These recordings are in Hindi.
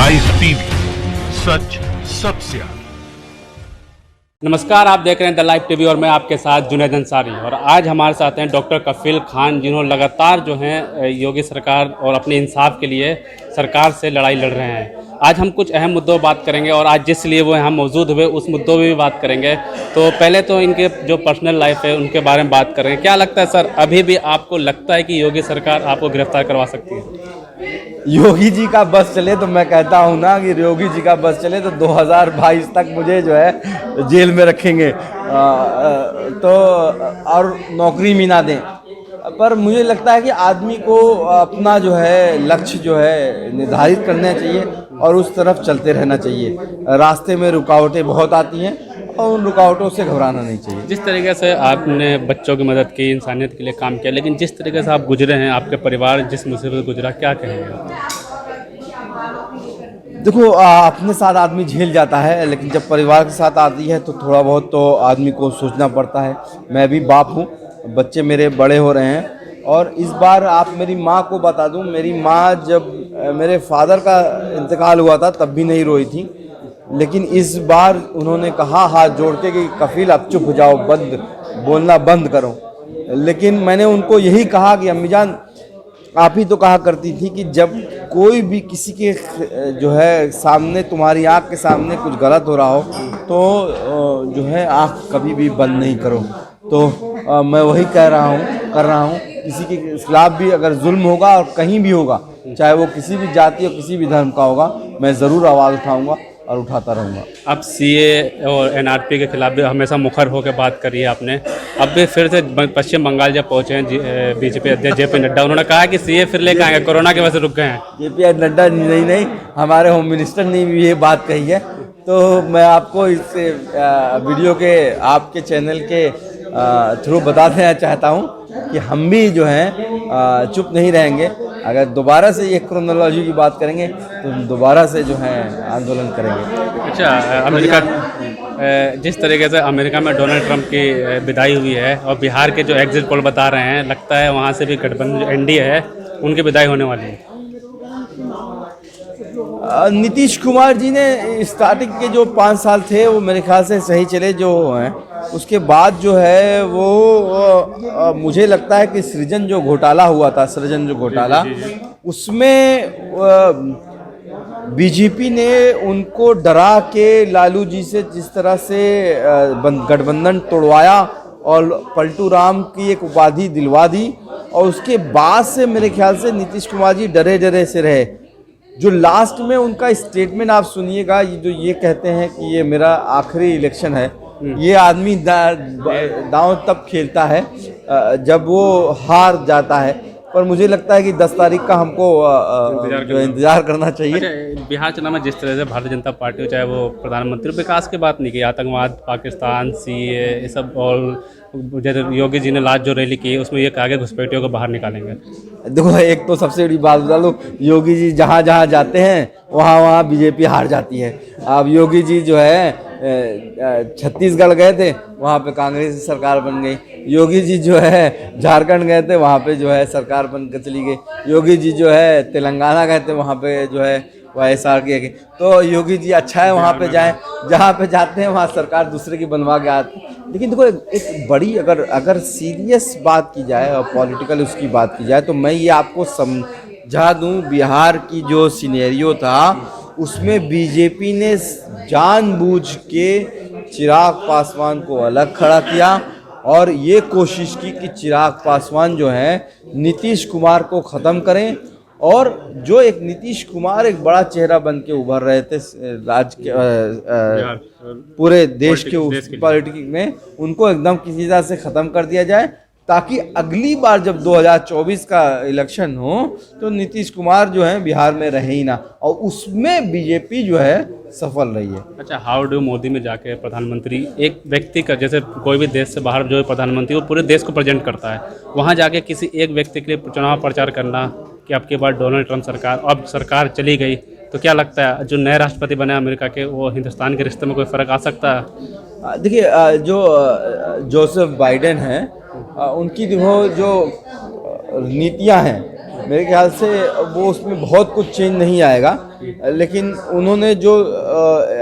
राइस टीवी, सच सबसे आगे। नमस्कार, आप देख रहे हैं द लाइव टीवी और मैं आपके साथ जुनैद अंसारी। और आज हमारे साथ हैं डॉक्टर कफील खान, जिन्होंने लगातार जो हैं योगी सरकार और अपने इंसाफ के लिए सरकार से लड़ाई लड़ रहे हैं। आज हम कुछ अहम मुद्दों पर बात करेंगे और आज जिस लिए वो यहाँ मौजूद हुए उस मुद्दों पर भी बात करेंगे। तो पहले तो इनके जो पर्सनल लाइफ है उनके बारे में बात करेंगे। क्या लगता है सर, अभी भी आपको लगता है कि योगी सरकार आपको गिरफ्तार करवा सकती है? योगी जी का बस चले तो मैं कहता हूँ ना कि योगी जी का बस चले तो 2022 तक मुझे जो है जेल में रखेंगे, तो और नौकरी भी ना दें। पर मुझे लगता है कि आदमी को अपना जो है लक्ष्य जो है निर्धारित करना चाहिए और उस तरफ चलते रहना चाहिए। रास्ते में रुकावटें बहुत आती हैं और उन रुकावटों से घबराना नहीं चाहिए। जिस तरीके से आपने बच्चों की मदद की, इंसानियत के लिए काम किया, लेकिन जिस तरीके से आप गुजरे हैं, आपके परिवार जिस मुसीबत से गुजरा, क्या कहेंगे? देखो, अपने साथ आदमी झेल जाता है, लेकिन जब परिवार के साथ आती है तो थोड़ा बहुत तो आदमी को सोचना पड़ता है। मैं भी बाप हूँ, बच्चे मेरे बड़े हो रहे हैं। और इस बार आप मेरी माँ को बता दूँ, मेरी माँ जब मेरे फादर का इंतकाल हुआ था तब भी नहीं रोई थी, लेकिन इस बार उन्होंने कहा हाथ जोड़ के कि कफील अब चुप हो जाओ, बंद बोलना बंद करो। लेकिन मैंने उनको यही कहा कि अम्मी जान, आप ही तो कहा करती थी कि जब कोई भी किसी के जो है सामने, तुम्हारी आँख के सामने कुछ गलत हो रहा हो तो जो है आँख कभी भी बंद नहीं करो। तो मैं वही कर रहा हूँ। किसी के खिलाफ भी अगर जुल्म होगा और कहीं भी होगा, चाहे वो किसी भी जाति और किसी भी धर्म का होगा, मैं ज़रूर आवाज़ उठाऊँगा और उठाता रहूँगा। अब सीए और एनआरपी के खिलाफ भी हमेशा मुखर होकर बात करी है आपने। अब भी फिर से पश्चिम बंगाल जब पहुँचे हैं बीजेपी अध्यक्ष जेपी नड्डा, उन्होंने कहा कि सीए फिर लेकर आएंगे, कोरोना की वजह से रुक गए हैं। जेपी नड्डा नहीं, हमारे होम मिनिस्टर ने भी ये बात कही है। तो मैं आपको इस वीडियो के आपके चैनल के थ्रू बता देना चाहता हूँ कि हम भी जो हैं चुप नहीं रहेंगे। अगर दोबारा से ये क्रोनोलॉजी की बात करेंगे तो दोबारा से जो है आंदोलन करेंगे। अच्छा, अमेरिका जिस तरीके से अमेरिका में डोनाल्ड ट्रंप की विदाई हुई है और बिहार के जो एग्जिट पोल बता रहे हैं, लगता है वहाँ से भी गठबंधन जो एनडीए है उनकी विदाई होने वाली है। नीतीश कुमार जी ने स्टार्टिंग के जो 5 साल थे वो मेरे ख्याल से सही चले जो हैं। उसके बाद जो है वो मुझे लगता है कि सृजन जो घोटाला हुआ था, उसमें बीजेपी ने उनको डरा के लालू जी से जिस तरह से गठबंधन तोड़वाया और पलटू राम की एक उपाधि दिलवा दी, और उसके बाद से मेरे ख्याल से नीतीश कुमार जी डरे से रहे। जो लास्ट में उनका स्टेटमेंट आप सुनिएगा, जो ये कहते हैं कि ये मेरा आखिरी इलेक्शन है। ये आदमी दांव तब खेलता है जब वो हार जाता है। पर मुझे लगता है कि 10 तारीख का हमको इंतजार करना चाहिए। अच्छा, बिहार चुनाव में जिस तरह से भारतीय जनता पार्टी, चाहे वो प्रधानमंत्री, विकास की बात नहीं की, आतंकवाद, पाकिस्तान, सीए, ये सब, और जैसे योगी जी ने लास्ट जो रैली की उसमें ये कहा कि घुसपैठियों को बाहर निकालेंगे। देखो, एक तो सबसे बड़ी बात बता दो, योगी जी जहाँ जाते हैं वहाँ बीजेपी हार जाती है। अब योगी जी जो है छत्तीसगढ़ गए थे, वहाँ पे कांग्रेस की सरकार बन गई। योगी जी जो है झारखंड गए थे, वहाँ पे जो है सरकार बनकर चली गई। योगी जी जो है तेलंगाना गए थे, वहाँ पे जो है YSR की। तो योगी जी अच्छा है वहाँ पे जाएं, जहाँ पे जाते हैं वहाँ सरकार दूसरे की बनवा के आते। लेकिन देखो, एक बड़ी अगर सीरियस बात की जाए और पॉलिटिकल उसकी बात की जाए तो मैं ये आपको समझा दूँ, बिहार की जो सिनेरियो था उसमें बीजेपी ने जानबूझ के चिराग पासवान को अलग खड़ा किया और ये कोशिश की कि चिराग पासवान जो है नीतीश कुमार को ख़त्म करें। और जो एक नीतीश कुमार एक बड़ा चेहरा बन के उभर रहे थे राज्य के पूरे देश के पॉलिटिक्स में, उनको एकदम किसी तरह से ख़त्म कर दिया जाए, ताकि अगली बार जब 2024 का इलेक्शन हो तो नीतीश कुमार जो है बिहार में रहे ही ना, और उसमें बीजेपी जो है सफल रही है। अच्छा, हाउ डू मोदी में जाके प्रधानमंत्री एक व्यक्ति का, जैसे कोई भी देश से बाहर जो प्रधानमंत्री वो पूरे देश को प्रेजेंट करता है, वहाँ जाके किसी एक व्यक्ति के लिए चुनाव प्रचार करना कि आपके बाद डोनाल्ड ट्रंप सरकार, अब सरकार चली गई, तो क्या लगता है जो नए राष्ट्रपति बने अमेरिका के, वो हिंदुस्तान के रिश्ते में कोई फ़र्क आ सकता है? देखिए, जो जोसेफ बाइडेन हैं, उनकी जो नीतियां हैं मेरे ख्याल से वो उसमें बहुत कुछ चेंज नहीं आएगा, लेकिन उन्होंने जो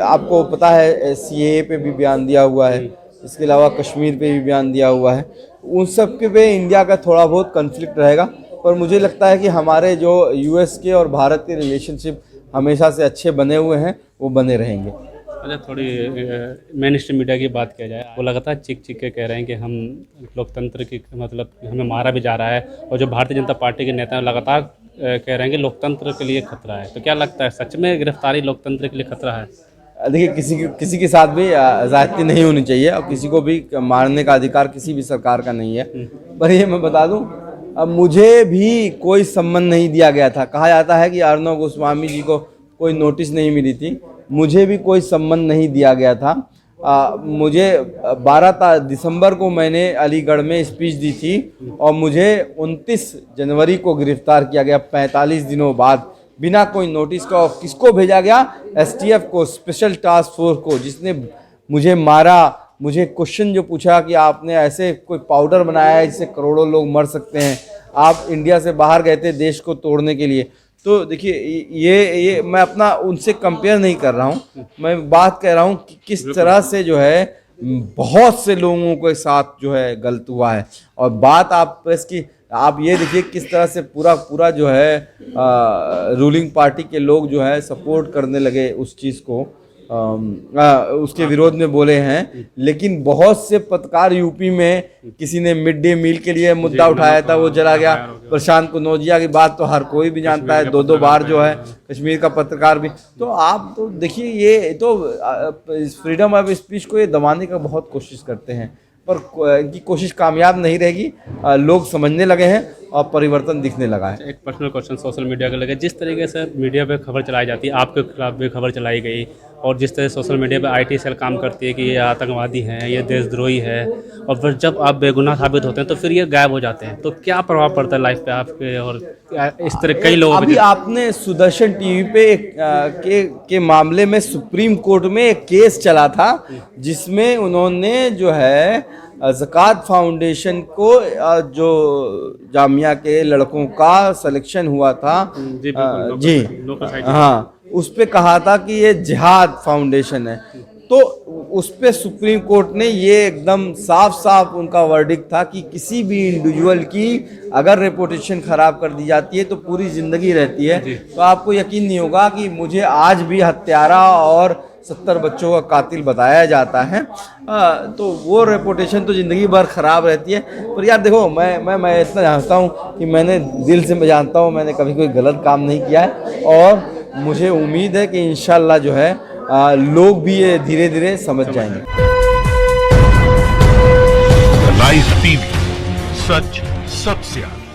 आपको पता है सीएए पे भी बयान दिया हुआ है, इसके अलावा कश्मीर पे भी बयान दिया हुआ है, उन सब के पे इंडिया का थोड़ा बहुत कन्फ्लिक्ट रहेगा। पर मुझे लगता है कि हमारे जो यूएस के और भारत के रिलेशनशिप हमेशा से अच्छे बने हुए हैं, वो बने रहेंगे। अच्छा, थोड़ी मेन स्ट्रीम मीडिया की बात किया जाए, वो लगातार चिक के कह रहे हैं कि हम लोकतंत्र की मतलब हमें मारा भी जा रहा है, और जो भारतीय जनता पार्टी के नेता लगातार कह रहे हैं कि लोकतंत्र के लिए खतरा है। तो क्या लगता है, सच में गिरफ्तारी लोकतंत्र के लिए खतरा है? देखिए, किसी के साथ भी ज़्यादती नहीं होनी चाहिए, और किसी को भी मारने का अधिकार किसी भी सरकार का नहीं है। पर ये मैं बता दूं, अब मुझे भी कोई सम्मन नहीं दिया गया था। कहा जाता है कि अर्नब गोस्वामी जी को कोई नोटिस नहीं मिली थी, मुझे भी कोई सम्मन नहीं दिया गया था। मुझे 12 दिसंबर को मैंने अलीगढ़ में स्पीच दी थी, और मुझे 29 जनवरी को गिरफ्तार किया गया 45 दिनों बाद, बिना कोई नोटिस का। और किसको भेजा गया? एसटीएफ को, स्पेशल टास्क फोर्स को, जिसने मुझे मारा। मुझे क्वेश्चन जो पूछा कि आपने ऐसे कोई पाउडर बनाया है जिससे करोड़ों लोग मर सकते हैं, आप इंडिया से बाहर गए थे देश को तोड़ने के लिए। तो देखिए, ये मैं अपना उनसे कंपेयर नहीं कर रहा हूँ, मैं बात कह रहा हूँ कि किस तरह से जो है बहुत से लोगों के साथ जो है गलत हुआ है। और बात आप प्रेस की, आप ये देखिए किस तरह से पूरा जो है रूलिंग पार्टी के लोग जो है सपोर्ट करने लगे उस चीज़ को, उसके विरोध में बोले हैं। लेकिन बहुत से पत्रकार, यूपी में किसी ने मिड डे मील के लिए मुद्दा उठाया था, वो चला गया। प्रशांत कनौजिया की बात तो हर कोई भी जानता है, 2 बार जो है कश्मीर का पत्रकार भी। तो आप तो देखिए, ये तो फ्रीडम ऑफ स्पीच को ये दबाने का बहुत कोशिश करते हैं, पर इनकी कोशिश कामयाब नहीं रहेगी। लोग समझने लगे हैं और परिवर्तन दिखने लगा है। एक पर्सनल क्वेश्चन सोशल मीडिया का लगे, जिस तरीके से मीडिया पे खबर चलाई जाती है, आपके खिलाफ भी खबर चलाई गई, और जिस तरह सोशल मीडिया पे आईटी सेल काम करती है कि ये आतंकवादी हैं, ये देशद्रोही है, और फिर जब आप बेगुनाह साबित होते हैं तो फिर ये गायब हो जाते हैं, तो क्या प्रभाव पड़ता है लाइफ पे आपके? और इस तरह कई लोगों अभी आपने सुदर्शन टीवी पे के मामले में सुप्रीम कोर्ट में एक केस चला था, जिसमें उन्होंने जो है ज़कात फाउंडेशन को, जो जामिया के लड़कों का सिलेक्शन हुआ था जी हाँ, उस पे कहा था कि ये जिहाद फाउंडेशन है। तो उस पे सुप्रीम कोर्ट ने ये एकदम साफ उनका वर्डिक्ट था कि किसी भी इंडिविजुअल की अगर रेपुटेशन खराब कर दी जाती है तो पूरी ज़िंदगी रहती है। तो आपको यकीन नहीं होगा कि मुझे आज भी हत्यारा और 70 बच्चों का कातिल बताया जाता है। तो वो रेपुटेशन तो ज़िंदगी भर ख़राब रहती है। पर यार देखो, मैं इतना जानता हूँ कि मैंने दिल से मैं जानता हूँ मैंने कभी कोई गलत काम नहीं किया है, और मुझे उम्मीद है कि इंशाल्लाह जो है लोग भी ये धीरे धीरे समझ जाएंगे। लाइव टीवी, सच सबसे आगे।